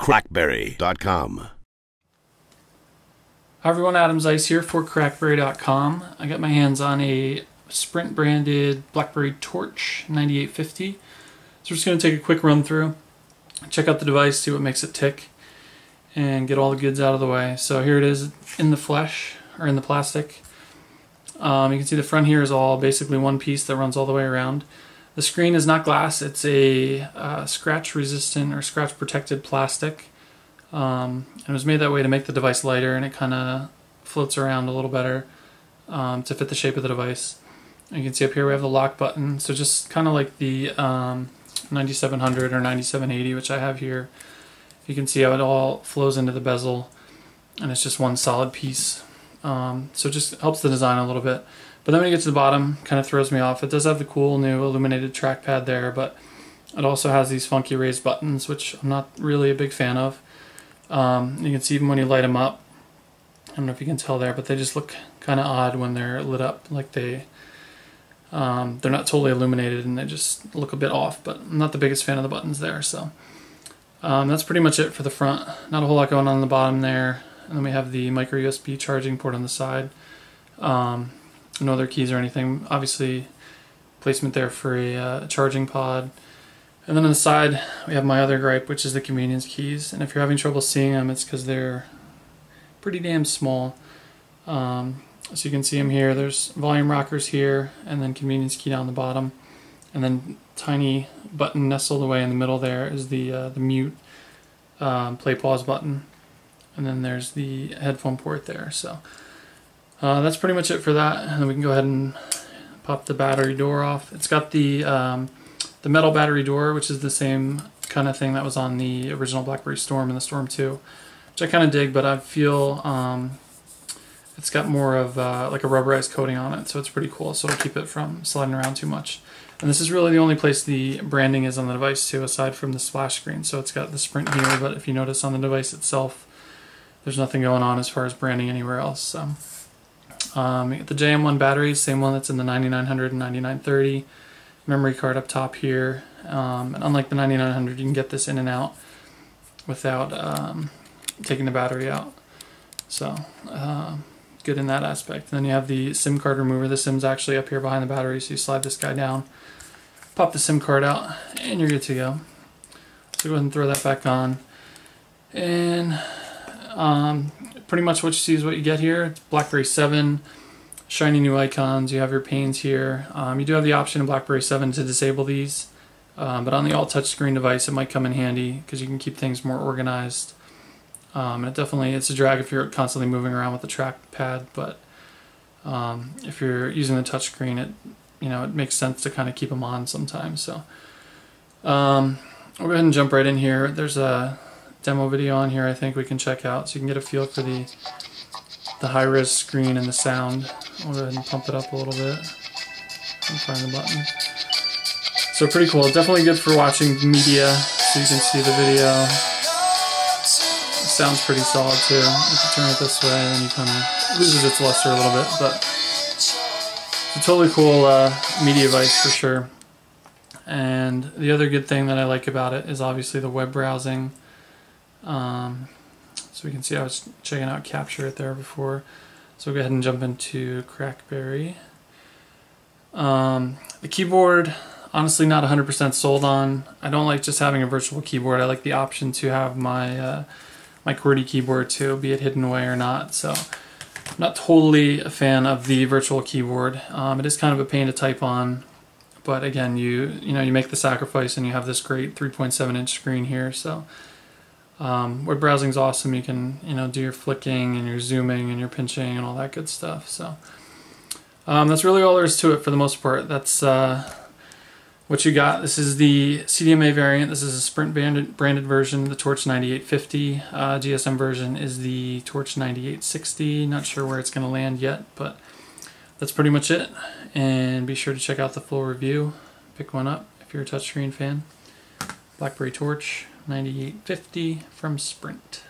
crackberry.com. Hi everyone, Adam Zeiss here for crackberry.com. I got my hands on a Sprint branded BlackBerry Torch 9850. So we're just going to take a quick run through, check out the device, see what makes it tick, and get all the goods out of the way. So here it is in the flesh, or in the plastic. You can see the front here is all basically one piece that runs all the way around. The screen is not glass, it's a scratch resistant or scratch protected plastic. And it was made that way to make the device lighter, and it kind of floats around a little better to fit the shape of the device. And you can see up here we have the lock button, so just kind of like the 9700 or 9780, which I have here. You can see how it all flows into the bezel, and it's just one solid piece. So it just helps the design a little bit. But then when you get to the bottom, kind of throws me off. It does have the cool new illuminated trackpad there, but it also has these funky raised buttons, which I'm not really a big fan of. You can see even when you light them up, I don't know if you can tell there, but they just look kind of odd when they're lit up. Like they're not totally illuminated, and they just look a bit off, but I'm not the biggest fan of the buttons there. So that's pretty much it for the front. Not a whole lot going on the bottom there. And then we have the micro USB charging port on the side. No other keys or anything. Obviously placement there for a charging pod. And then on the side we have my other gripe, which is the convenience keys. And if you're having trouble seeing them, it's because they're pretty damn small. So you can see them here. There's volume rockers here, and then convenience key down the bottom. And then tiny button nestled away in the middle there is the mute play pause button. And then there's the headphone port there. So that's pretty much it for that. And then we can go ahead and pop the battery door off. It's got the metal battery door, which is the same kind of thing that was on the original BlackBerry Storm and the Storm 2, which I kind of dig, but I feel it's got more of like a rubberized coating on it, so it's pretty cool, so it'll keep it from sliding around too much. And this is really the only place the branding is on the device too, aside from the splash screen. So it's got the Sprint here, but if you notice on the device itself, there's nothing going on as far as branding anywhere else. So you get the JM1 battery, same one that's in the 9900 and 9930. Memory card up top here, and unlike the 9900, you can get this in and out without taking the battery out. So good in that aspect. And then you have the SIM card remover. The SIM's actually up here behind the battery, so you slide this guy down, pop the SIM card out, and you're good to go. So go ahead and throw that back on. And pretty much what you see is what you get here. It's BlackBerry 7, shiny new icons. You have your panes here. You do have the option in BlackBerry 7 to disable these, but on the all touchscreen device it might come in handy because you can keep things more organized. It's a drag if you're constantly moving around with the trackpad, but if you're using the touchscreen, it makes sense to kind of keep them on sometimes. So we'll go ahead and jump right in here. There's a demo video on here I think we can check out, so you can get a feel for the high-res screen and the sound. I'll go ahead and pump it up a little bit and find the button. So pretty cool. Definitely good for watching media, so you can see the video. It sounds pretty solid too. If you turn it this way, then you kind of loses its luster a little bit, but it's a totally cool media device for sure. And the other good thing that I like about it is obviously the web browsing. So we can see I was checking out Capture It there before. So we'll go ahead and jump into Crackberry. The keyboard, honestly not 100% sold on. I don't like just having a virtual keyboard. I like the option to have my my QWERTY keyboard too, be it hidden away or not. So I'm not totally a fan of the virtual keyboard. It is kind of a pain to type on, but again, you make the sacrifice and you have this great 3.7-inch screen here. So web browsing is awesome. You can do your flicking and your zooming and your pinching and all that good stuff. So that's really all there is to it for the most part. That's what you got. This is the CDMA variant. This is a Sprint branded version, the Torch 9850. GSM version is the Torch 9860. Not sure where it's going to land yet, but that's pretty much it. And be sure to check out the full review. Pick one up if you're a touchscreen fan. BlackBerry Torch 9850 from Sprint.